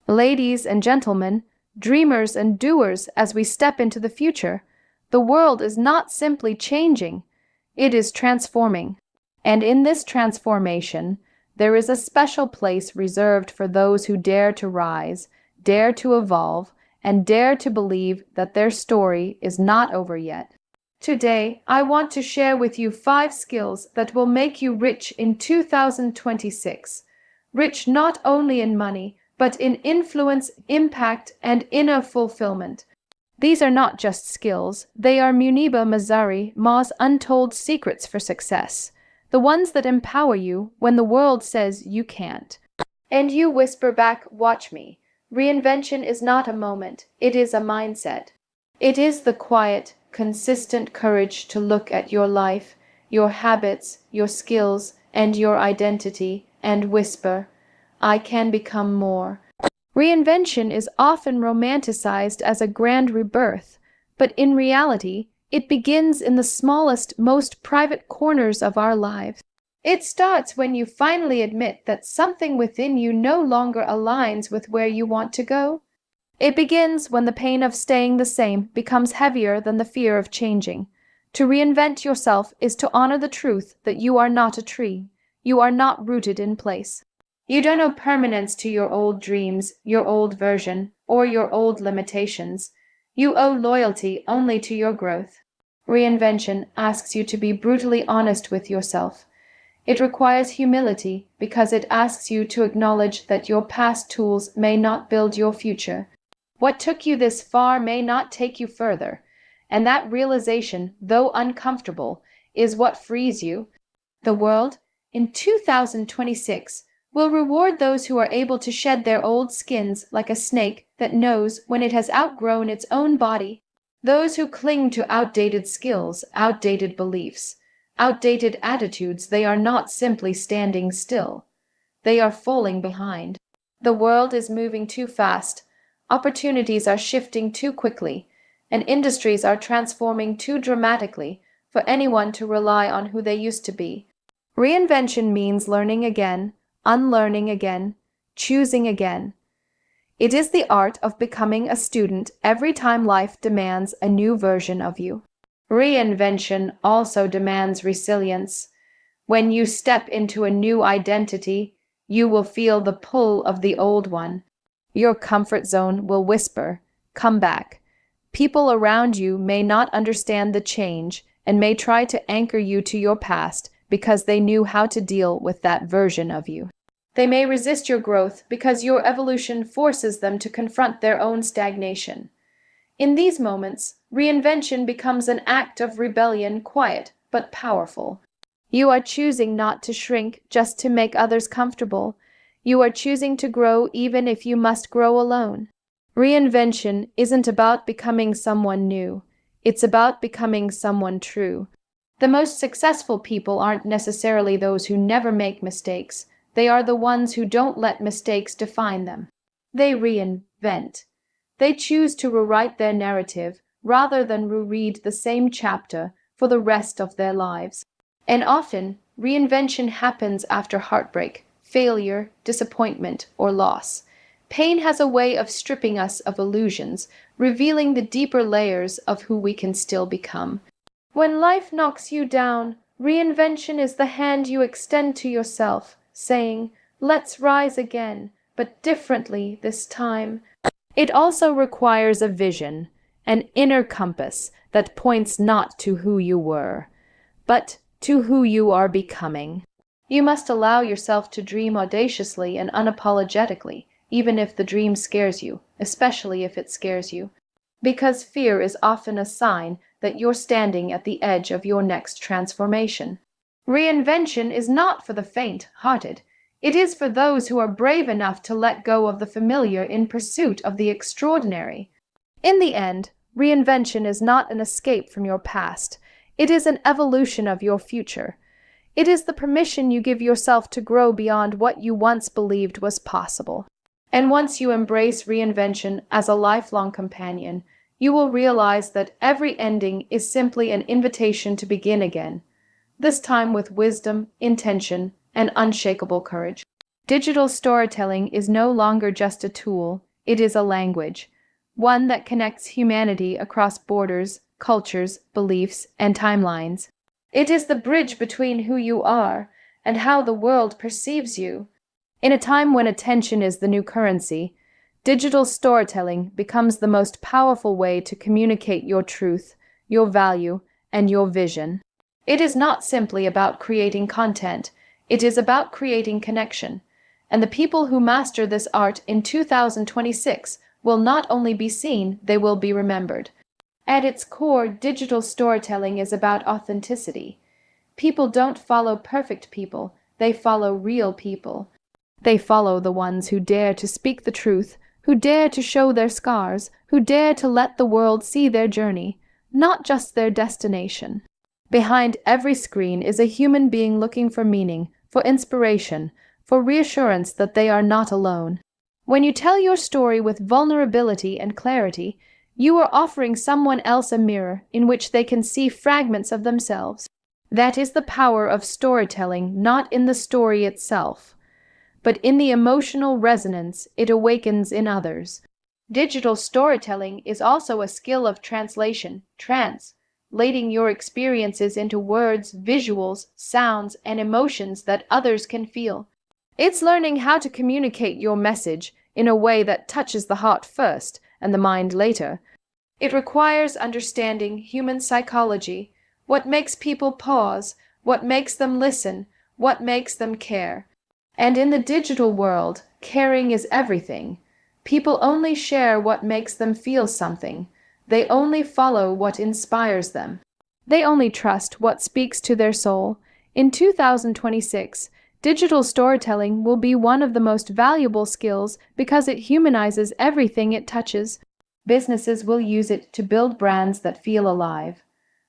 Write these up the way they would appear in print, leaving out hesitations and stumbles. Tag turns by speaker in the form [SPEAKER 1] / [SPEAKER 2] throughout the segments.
[SPEAKER 1] Ladies and gentlemen, dreamers and doers, as we step into the future, the world is not simply changing, it is transforming. And in this transformation, there is a special place reserved for those who dare to rise, dare to evolve, and dare to believe that their story is not over yet. Today, I want to share with you 5 skills that will make you rich in 2026. Rich not only in money, but in influence, impact, and inner fulfillment. These are not just skills, they are Muniba Mazari's untold secrets for success. The ones that empower you when the world says you can't. And you whisper back, watch me. Reinvention is not a moment, it is a mindset. It is the quiet, consistent courage to look at your life, your habits, your skills, and your identity, and whisper, I can become more. Reinvention is often romanticized as a grand rebirth, but in reality, it begins in the smallest, most private corners of our lives. It starts when you finally admit that something within you no longer aligns with where you want to go. It begins when the pain of staying the same becomes heavier than the fear of changing. To reinvent yourself is to honor the truth that you are not a tree. You are not rooted in place. You don't owe permanence to your old dreams, your old version, or your old limitations. You owe loyalty only to your growth. Reinvention asks you to be brutally honest with yourself. It requires humility because it asks you to acknowledge that your past tools may not build your future. What took you this far may not take you further, and that realization, though uncomfortable, is what frees you. The world, in 2026, will reward those who are able to shed their old skins like a snake that knows when it has outgrown its own body. Those who cling to outdated skills, outdated beliefs, outdated attitudes, they are not simply standing still. They are falling behind. The world is moving too fast. Opportunities are shifting too quickly, and industries are transforming too dramatically for anyone to rely on who they used to be. Reinvention means learning again, unlearning again, choosing again. It is the art of becoming a student every time life demands a new version of you. Reinvention also demands resilience. When you step into a new identity, you will feel the pull of the old one. Your comfort zone will whisper, come back. People around you may not understand the change and may try to anchor you to your past because they knew how to deal with that version of you. They may resist your growth because your evolution forces them to confront their own stagnation. In these moments, reinvention becomes an act of rebellion, quiet but powerful. You are choosing not to shrink just to make others comfortable. You are choosing to grow even if you must grow alone. Reinvention isn't about becoming someone new. It's about becoming someone true. The most successful people aren't necessarily those who never make mistakes. They are the ones who don't let mistakes define them. They reinvent. They choose to rewrite their narrative rather than reread the same chapter for the rest of their lives. And often, reinvention happens after heartbreak, failure, disappointment, or loss. Pain has a way of stripping us of illusions, revealing the deeper layers of who we can still become. When life knocks you down, reinvention is the hand you extend to yourself, saying, let's rise again, but differently this time. It also requires a vision, an inner compass that points not to who you were, but to who you are becoming. You must allow yourself to dream audaciously and unapologetically, even if the dream scares you, especially if it scares you, because fear is often a sign that you're standing at the edge of your next transformation. Reinvention is not for the faint-hearted. It is for those who are brave enough to let go of the familiar in pursuit of the extraordinary. In the end, reinvention is not an escape from your past. It is an evolution of your future. It is the permission you give yourself to grow beyond what you once believed was possible. And once you embrace reinvention as a lifelong companion, you will realize that every ending is simply an invitation to begin again, this time with wisdom, intention, and unshakable courage. Digital storytelling is no longer just a tool, it is a language, one that connects humanity across borders, cultures, beliefs, and timelines. It is the bridge between who you are and how the world perceives you. In a time when attention is the new currency, digital storytelling becomes the most powerful way to communicate your truth, your value, and your vision. It is not simply about creating content, it is about creating connection. And the people who master this art in 2026 will not only be seen, they will be remembered. At its core, digital storytelling is about authenticity. People don't follow perfect people, they follow real people. They follow the ones who dare to speak the truth, who dare to show their scars, who dare to let the world see their journey, not just their destination. Behind every screen is a human being looking for meaning, for inspiration, for reassurance that they are not alone. When you tell your story with vulnerability and clarity, you are offering someone else a mirror in which they can see fragments of themselves. That is the power of storytelling, not in the story itself, but in the emotional resonance it awakens in others. Digital storytelling is also a skill of translation, translating your experiences into words, visuals, sounds, and emotions that others can feel. It's learning how to communicate your message in a way that touches the heart first and the mind later. It requires understanding human psychology, what makes people pause, what makes them listen, what makes them care. And in the digital world, caring is everything. People only share what makes them feel something. They only follow what inspires them. They only trust what speaks to their soul. In 2026, digital storytelling will be one of the most valuable skills because it humanizes everything it touches. Businesses will use it to build brands that feel alive.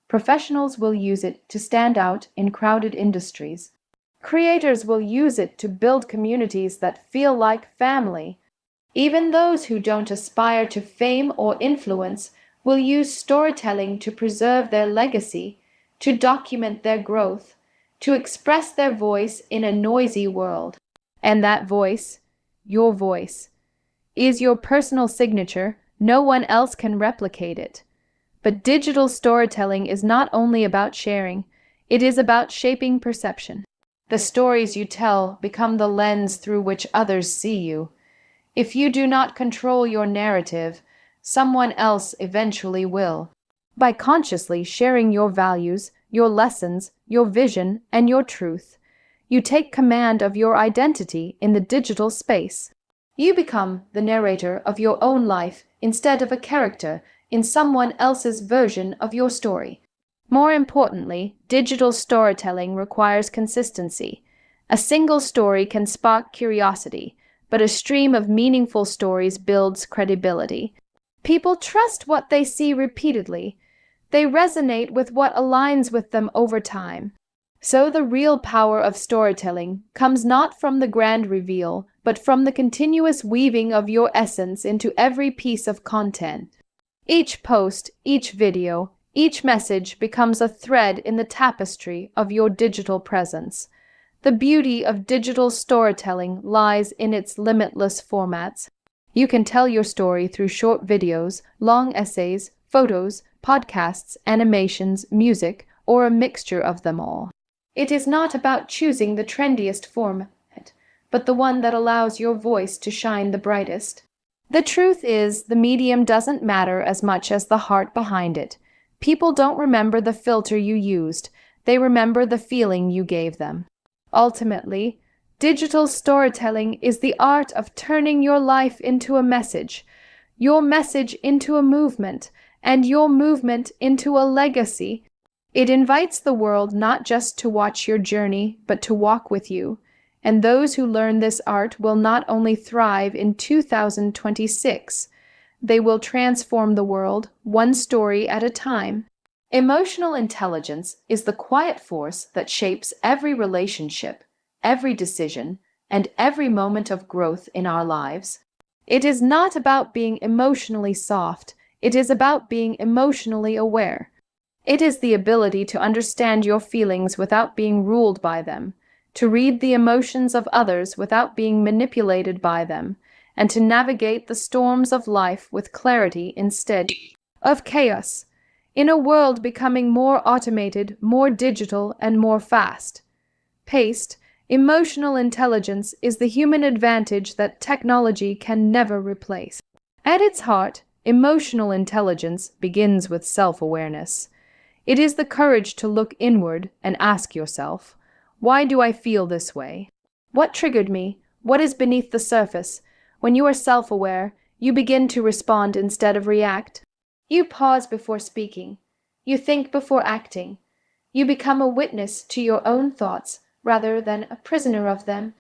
[SPEAKER 1] Professionals will use it to stand out in crowded industries. Creators will use it to build communities that feel like family. Even those who don't aspire to fame or influence will use storytelling to preserve their legacy, to document their growth, to express their voice in a noisy world. And that voice, your voice, is your personal signature. No one else can replicate it. But digital storytelling is not only about sharing, it is about shaping perception. The stories you tell become the lens through which others see you. If you do not control your narrative, someone else eventually will. By consciously sharing your values, your lessons, your vision, and your truth, you take command of your identity in the digital space. You become the narrator of your own life instead of a character in someone else's version of your story. More importantly, digital storytelling requires consistency. A single story can spark curiosity, but a stream of meaningful stories builds credibility. People trust what they see repeatedly. They resonate with what aligns with them over time. So the real power of storytelling comes not from the grand reveal, but from the continuous weaving of your essence into every piece of content. Each post, each video, each message becomes a thread in the tapestry of your digital presence. The beauty of digital storytelling lies in its limitless formats. You can tell your story through short videos, long essays, photos, podcasts, animations, music, or a mixture of them all. It is not about choosing the trendiest format, but the one that allows your voice to shine the brightest. The truth is, the medium doesn't matter as much as the heart behind it. People don't remember the filter you used, they remember the feeling you gave them. Ultimately, digital storytelling is the art of turning your life into a message, your message into a movement, and your movement into a legacy. It invites the world not just to watch your journey, but to walk with you. And those who learn this art will not only thrive in 2026, they will transform the world one story at a time. Emotional intelligence is the quiet force that shapes every relationship, every decision, and every moment of growth in our lives. It is not about being emotionally soft, it is about being emotionally aware. It is the ability to understand your feelings without being ruled by them, to read the emotions of others without being manipulated by them, and to navigate the storms of life with clarity instead of chaos. In a world becoming more automated, more digital, and more fast-paced, emotional intelligence is the human advantage that technology can never replace. At its heart, emotional intelligence begins with self-awareness. It is the courage to look inward and ask yourself, why do I feel this way? What triggered me? What is beneath the surface? When you are self-aware, you begin to respond instead of react. You pause before speaking. You think before acting. You become a witness to your own thoughts rather than a prisoner of them.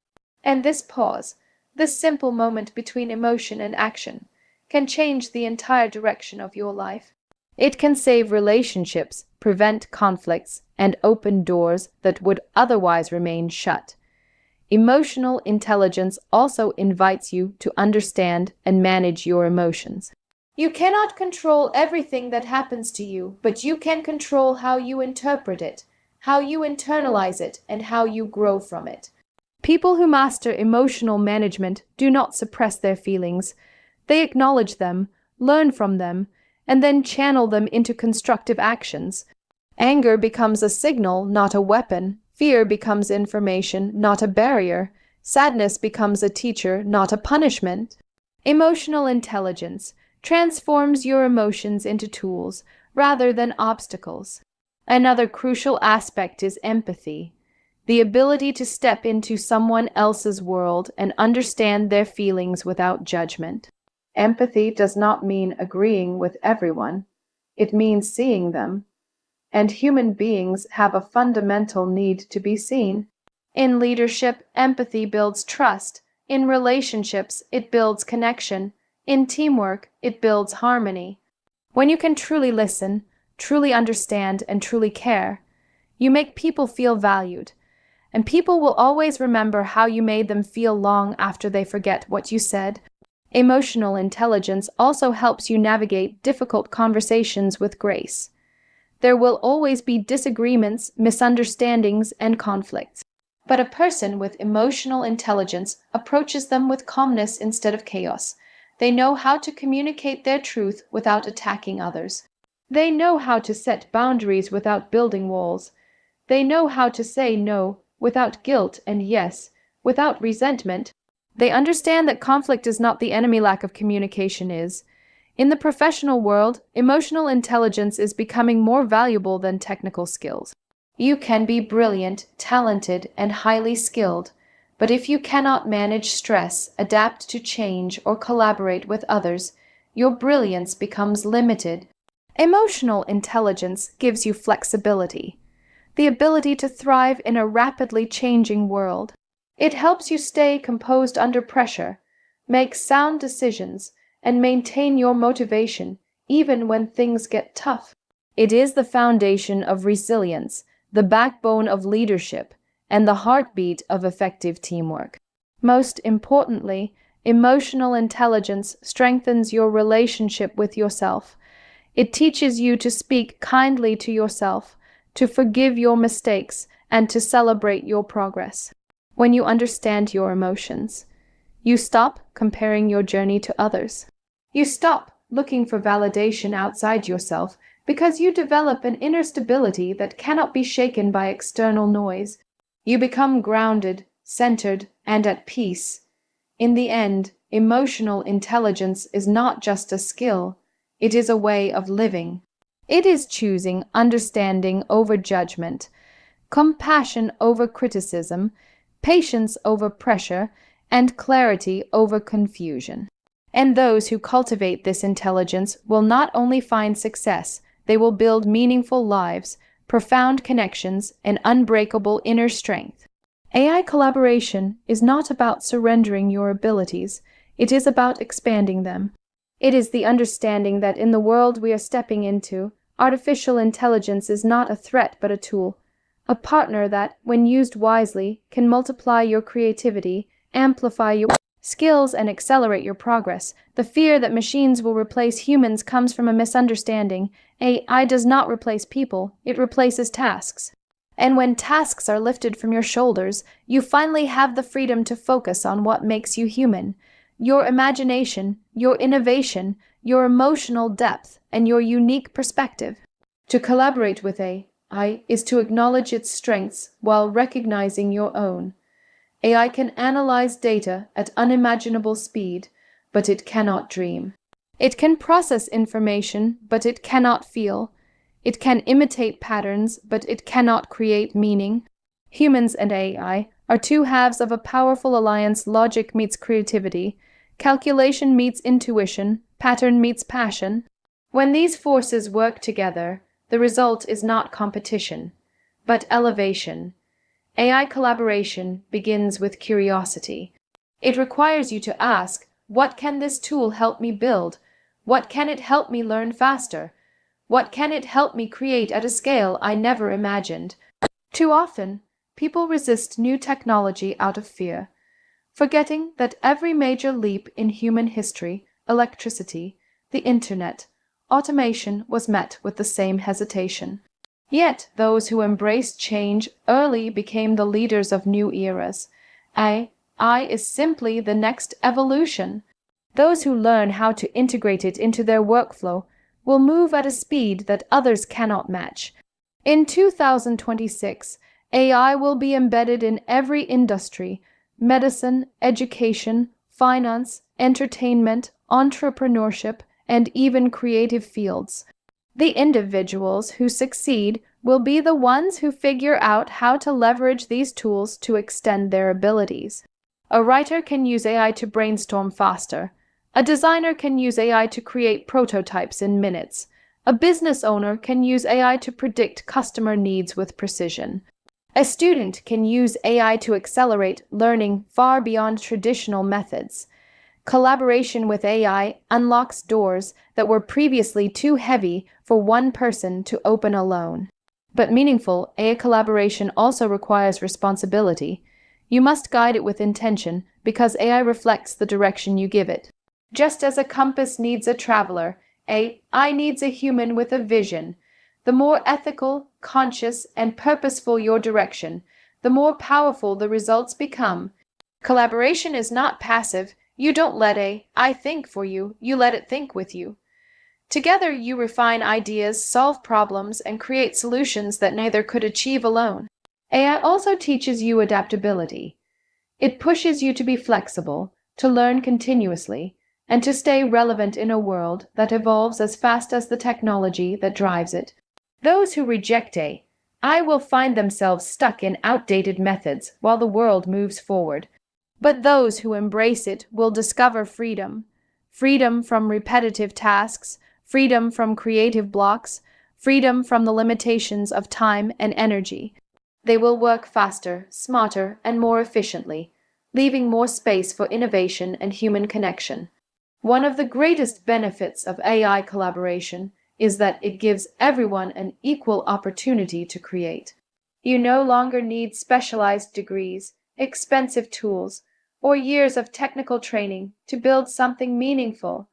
[SPEAKER 1] And this pause, this simple moment between emotion and action, can change the entire direction of your life. It can save relationships, prevent conflicts, and open doors that would otherwise remain shut. Emotional intelligence also invites you to understand and manage your emotions. You cannot control everything that happens to you, but you can control how you interpret it, how you internalize it, and how you grow from it. People who master emotional management do not suppress their feelings. They acknowledge them, learn from them, and then channel them into constructive actions. Anger becomes a signal, not a weapon. Fear becomes information, not a barrier. Sadness becomes a teacher, not a punishment. Emotional intelligence transforms your emotions into tools rather than obstacles. Another crucial aspect is empathy, the ability to step into someone else's world and understand their feelings without judgment. Empathy does not mean agreeing with everyone. It means seeing them. And human beings have a fundamental need to be seen. In leadership, empathy builds trust. In relationships, it builds connection. In teamwork, it builds harmony. When you can truly listen, truly understand, and truly care, you make people feel valued. And people will always remember how you made them feel long after they forget what you said. Emotional intelligence also helps you navigate difficult conversations with grace. There will always be disagreements, misunderstandings, and conflicts. But a person with emotional intelligence approaches them with calmness instead of chaos. They know how to communicate their truth without attacking others. They know how to set boundaries without building walls. They know how to say no without guilt and yes without resentment. They understand that conflict is not the enemy lack of communication is. In the professional world, emotional intelligence is becoming more valuable than technical skills. You can be brilliant, talented, and highly skilled, but if you cannot manage stress, adapt to change, or collaborate with others, your brilliance becomes limited. Emotional intelligence gives you flexibility, the ability to thrive in a rapidly changing world. It helps you stay composed under pressure, make sound decisions, and maintain your motivation even when things get tough. It is the foundation of resilience, the backbone of leadership, and the heartbeat of effective teamwork. Most importantly, emotional intelligence strengthens your relationship with yourself. It teaches you to speak kindly to yourself, to forgive your mistakes, and to celebrate your progress. When you understand your emotions, you stop comparing your journey to others. You stop looking for validation outside yourself because you develop an inner stability that cannot be shaken by external noise. You become grounded, centered, and at peace. In the end, emotional intelligence is not just a skill, it is a way of living. It is choosing understanding over judgment, compassion over criticism, patience over pressure, and clarity over confusion. And those who cultivate this intelligence will not only find success, they will build meaningful lives, profound connections, and unbreakable inner strength. AI collaboration is not about surrendering your abilities, it is about expanding them. It is the understanding that in the world we are stepping into, artificial intelligence is not a threat but a tool, a partner that, when used wisely, can multiply your creativity, amplify your skills, and accelerate your progress. The fear that machines will replace humans comes from a misunderstanding. AI does not replace people, it replaces tasks. And when tasks are lifted from your shoulders, you finally have the freedom to focus on what makes you human: your imagination, your innovation, your emotional depth, and your unique perspective. To collaborate with AI is to acknowledge its strengths while recognizing your own. AI can analyze data at unimaginable speed, but it cannot dream. It can process information, but it cannot feel. It can imitate patterns, but it cannot create meaning. Humans and AI are two halves of a powerful alliance. Logic meets creativity, calculation meets intuition, pattern meets passion. When these forces work together, the result is not competition, but elevation. AI collaboration begins with curiosity. It requires you to ask, what can this tool help me build? What can it help me learn faster? What can it help me create at a scale I never imagined? Too often, people resist new technology out of fear, forgetting that every major leap in human history, electricity, the internet, automation, was met with the same hesitation. Yet those who embraced change early became the leaders of new eras. AI is simply the next evolution. Those who learn how to integrate it into their workflow will move at a speed that others cannot match. In 2026, AI will be embedded in every industry: medicine, education, finance, entertainment, entrepreneurship, and even creative fields. The individuals who succeed will be the ones who figure out how to leverage these tools to extend their abilities. A writer can use AI to brainstorm faster. A designer can use AI to create prototypes in minutes. A business owner can use AI to predict customer needs with precision. A student can use AI to accelerate learning far beyond traditional methods. Collaboration with AI unlocks doors that were previously too heavy for one person to open alone. But meaningful AI collaboration also requires responsibility. You must guide it with intention, because AI reflects the direction you give it. Just as a compass needs a traveler, AI needs a human with a vision. The more ethical, conscious, and purposeful your direction, the more powerful the results become. Collaboration is not passive. You don't let AI think for you, you let it think with you. Together you refine ideas, solve problems, and create solutions that neither could achieve alone. AI also teaches you adaptability. It pushes you to be flexible, to learn continuously, and to stay relevant in a world that evolves as fast as the technology that drives it. Those who reject AI will find themselves stuck in outdated methods while the world moves forward. But those who embrace it will discover freedom. Freedom from repetitive tasks, freedom from creative blocks, freedom from the limitations of time and energy. They will work faster, smarter, and more efficiently, leaving more space for innovation and human connection. One of the greatest benefits of AI collaboration is that it gives everyone an equal opportunity to create. You no longer need specialized degrees, expensive tools, or years of technical training to build something meaningful.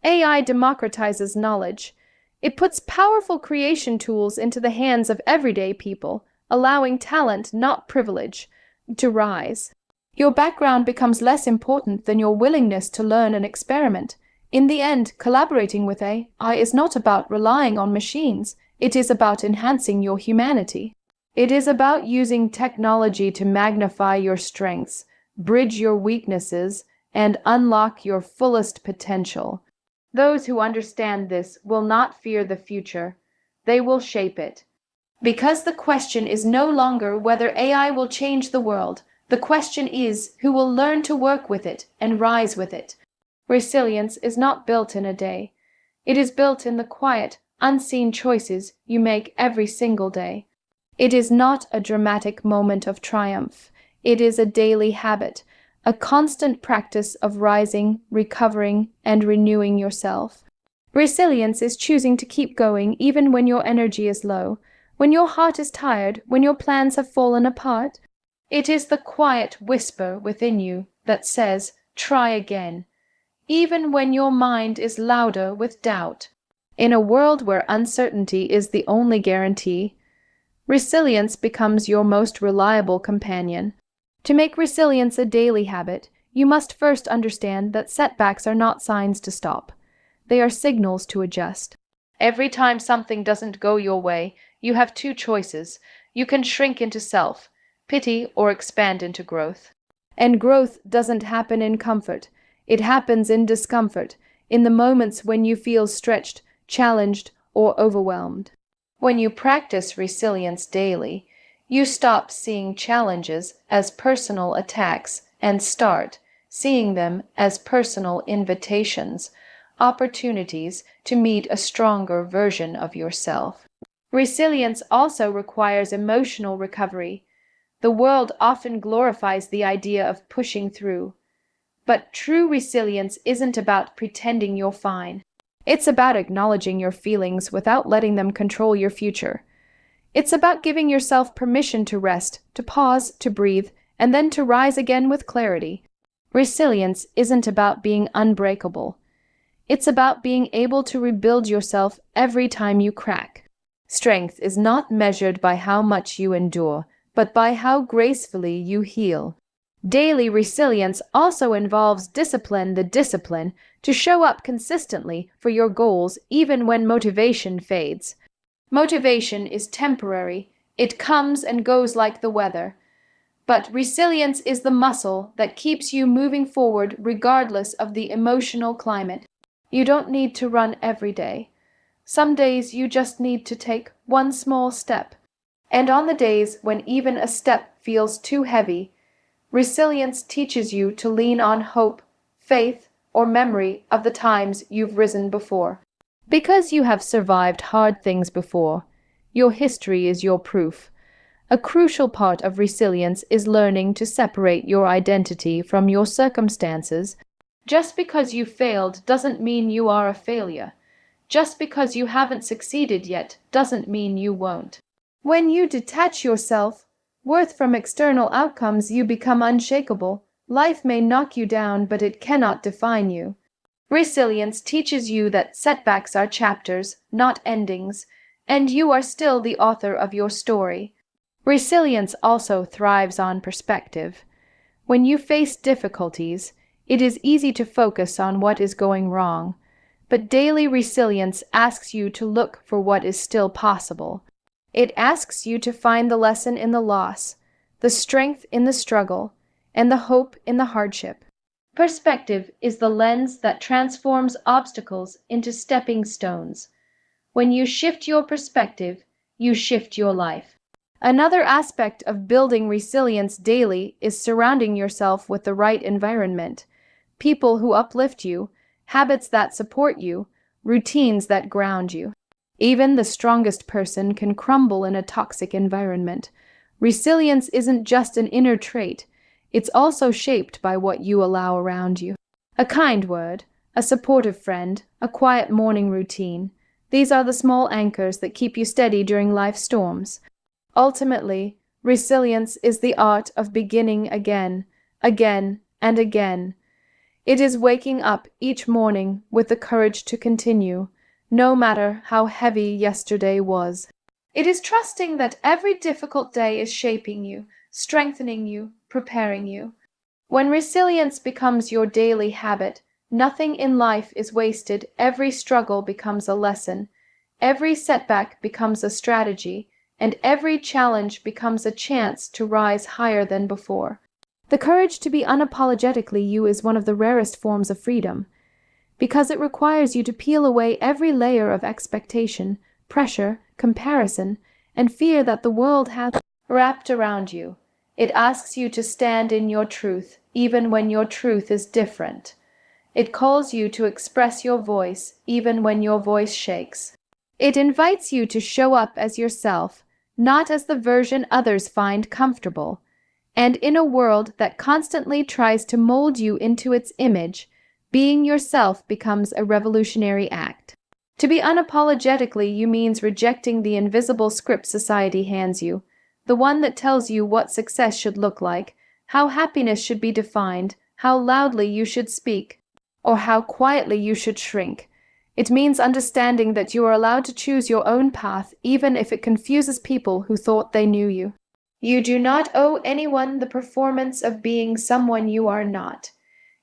[SPEAKER 1] AI democratizes knowledge. It puts powerful creation tools into the hands of everyday people, allowing talent, not privilege, to rise. Your background becomes less important than your willingness to learn and experiment. In the end, collaborating with AI is not about relying on machines. It is about enhancing your humanity. It is about using technology to magnify your strengths, bridge your weaknesses, and unlock your fullest potential. Those who understand this will not fear the future. They will shape it. Because the question is no longer whether AI will change the world. The question is who will learn to work with it and rise with it. Resilience is not built in a day. It is built in the quiet, unseen choices you make every single day. It is not a dramatic moment of triumph. It is a daily habit, a constant practice of rising, recovering, and renewing yourself. Resilience is choosing to keep going even when your energy is low, when your heart is tired, when your plans have fallen apart. It is the quiet whisper within you that says, try again, even when your mind is louder with doubt. In a world where uncertainty is the only guarantee, Resilience becomes your most reliable companion. To make resilience a daily habit, you must first understand that setbacks are not signs to stop. They are signals to adjust. Every time something doesn't go your way, you have two choices. You can shrink into self-pity or expand into growth. And growth doesn't happen in comfort. It happens in discomfort, in the moments when you feel stretched, challenged, or overwhelmed. When you practice resilience daily, you stop seeing challenges as personal attacks and start seeing them as personal invitations, opportunities to meet a stronger version of yourself. Resilience also requires emotional recovery. The world often glorifies the idea of pushing through, but true resilience isn't about pretending you're fine. It's about acknowledging your feelings without letting them control your future. It's about giving yourself permission to rest, to pause, to breathe, and then to rise again with clarity. Resilience isn't about being unbreakable. It's about being able to rebuild yourself every time you crack. Strength is not measured by how much you endure, but by how gracefully you heal. Daily resilience also involves the discipline to show up consistently for your goals even when motivation fades. Motivation is temporary, it comes and goes like the weather. But resilience is the muscle that keeps you moving forward regardless of the emotional climate. You don't need to run every day. Some days you just need to take one small step. And on the days when even a step feels too heavy, resilience teaches you to lean on hope, faith, or memory of the times you've risen before. Because you have survived hard things before, your history is your proof. A crucial part of resilience is learning to separate your identity from your circumstances. Just because you failed doesn't mean you are a failure. Just because you haven't succeeded yet doesn't mean you won't. When you detach yourself worth from external outcomes, you become unshakable. Life may knock you down, but it cannot define you. Resilience teaches you that setbacks are chapters, not endings, and you are still the author of your story. Resilience also thrives on perspective. When you face difficulties, it is easy to focus on what is going wrong, but daily resilience asks you to look for what is still possible. It asks you to find the lesson in the loss, the strength in the struggle, and the hope in the hardship. Perspective is the lens that transforms obstacles into stepping stones. When you shift your perspective, you shift your life. Another aspect of building resilience daily is surrounding yourself with the right environment. People who uplift you, habits that support you, routines that ground you. Even the strongest person can crumble in a toxic environment. Resilience isn't just an inner trait, it's also shaped by what you allow around you. A kind word, a supportive friend, a quiet morning routine. These are the small anchors that keep you steady during life's storms. Ultimately, resilience is the art of beginning again, again, and again. It is waking up each morning with the courage to continue, no matter how heavy yesterday was. It is trusting that every difficult day is shaping you, strengthening you, preparing you. When resilience becomes your daily habit, nothing in life is wasted. Every struggle becomes a lesson, every setback becomes a strategy, and every challenge becomes a chance to rise higher than before. The courage to be unapologetically you is one of the rarest forms of freedom, because it requires you to peel away every layer of expectation, pressure, comparison, and fear that the world has wrapped around you. It asks you to stand in your truth, even when your truth is different. It calls you to express your voice, even when your voice shakes. It invites you to show up as yourself, not as the version others find comfortable. And in a world that constantly tries to mold you into its image, being yourself becomes a revolutionary act. To be unapologetically you means rejecting the invisible script society hands you, the one that tells you what success should look like, how happiness should be defined, how loudly you should speak, or how quietly you should shrink. It means understanding that you are allowed to choose your own path, even if it confuses people who thought they knew you. You do not owe anyone the performance of being someone you are not.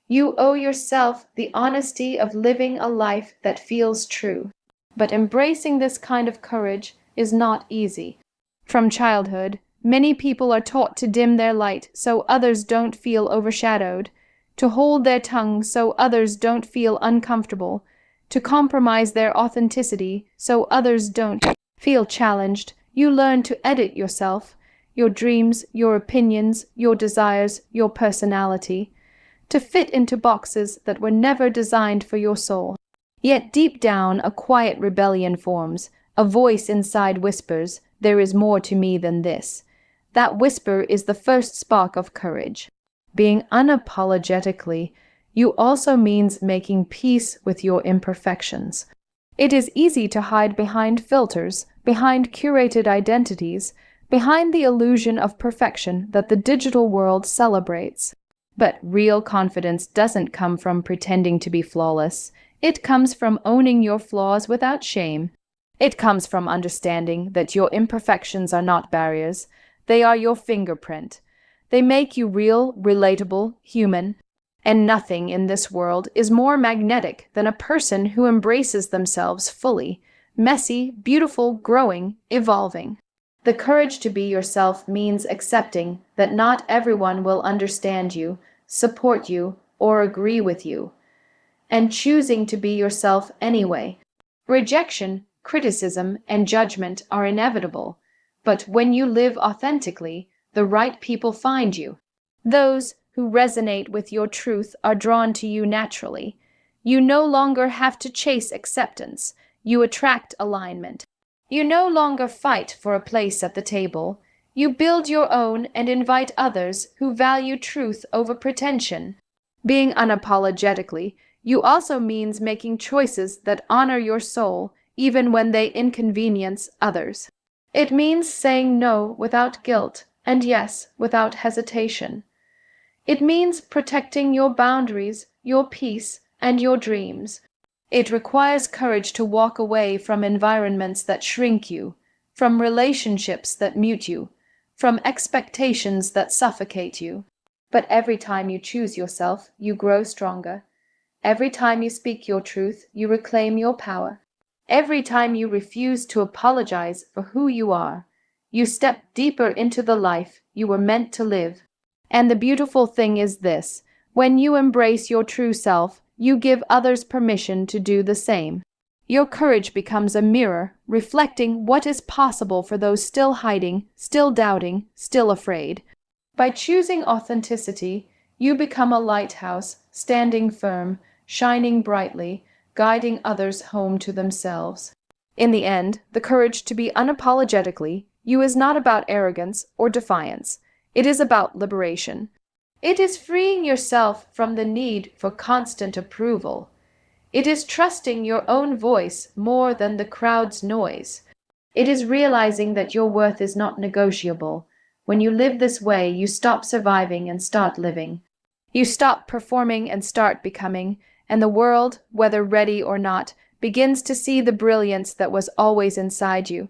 [SPEAKER 1] You owe yourself the honesty of living a life that feels true. But embracing this kind of courage is not easy. From childhood, many people are taught to dim their light so others don't feel overshadowed, to hold their tongue so others don't feel uncomfortable, to compromise their authenticity so others don't feel challenged. You learn to edit yourself, your dreams, your opinions, your desires, your personality, to fit into boxes that were never designed for your soul. Yet deep down, a quiet rebellion forms. A voice inside whispers, "There is more to me than this." That whisper is the first spark of courage. Being unapologetically, you also means making peace with your imperfections. It is easy to hide behind filters, behind curated identities, behind the illusion of perfection that the digital world celebrates. But real confidence doesn't come from pretending to be flawless. It comes from owning your flaws without shame. It comes from understanding that your imperfections are not barriers. They are your fingerprint. They make you real, relatable, human. And nothing in this world is more magnetic than a person who embraces themselves fully, messy, beautiful, growing, evolving. The courage to be yourself means accepting that not everyone will understand you, support you, or agree with you, and choosing to be yourself anyway. Rejection, criticism, and judgment are inevitable, but when you live authentically, the right people find you. Those who resonate with your truth are drawn to you naturally. You no longer have to chase acceptance. You attract alignment. You no longer fight for a place at the table. You build your own and invite others who value truth over pretension. Being unapologetically, you also means making choices that honor your soul even when they inconvenience others. It means saying no without guilt and yes without hesitation. It means protecting your boundaries, your peace, and your dreams. It requires courage to walk away from environments that shrink you, from relationships that mute you, from expectations that suffocate you. But every time you choose yourself, you grow stronger. Every time you speak your truth, you reclaim your power. Every time you refuse to apologize for who you are, you step deeper into the life you were meant to live. And the beautiful thing is this: when you embrace your true self, you give others permission to do the same. Your courage becomes a mirror, reflecting what is possible for those still hiding, still doubting, still afraid. By choosing authenticity, you become a lighthouse, standing firm, shining brightly, guiding others home to themselves. In the end, the courage to be unapologetically you is not about arrogance or defiance. It is about liberation. It is freeing yourself from the need for constant approval. It is trusting your own voice more than the crowd's noise. It is realizing that your worth is not negotiable. When you live this way, you stop surviving and start living. You stop performing and start becoming, and the world, whether ready or not, begins to see the brilliance that was always inside you.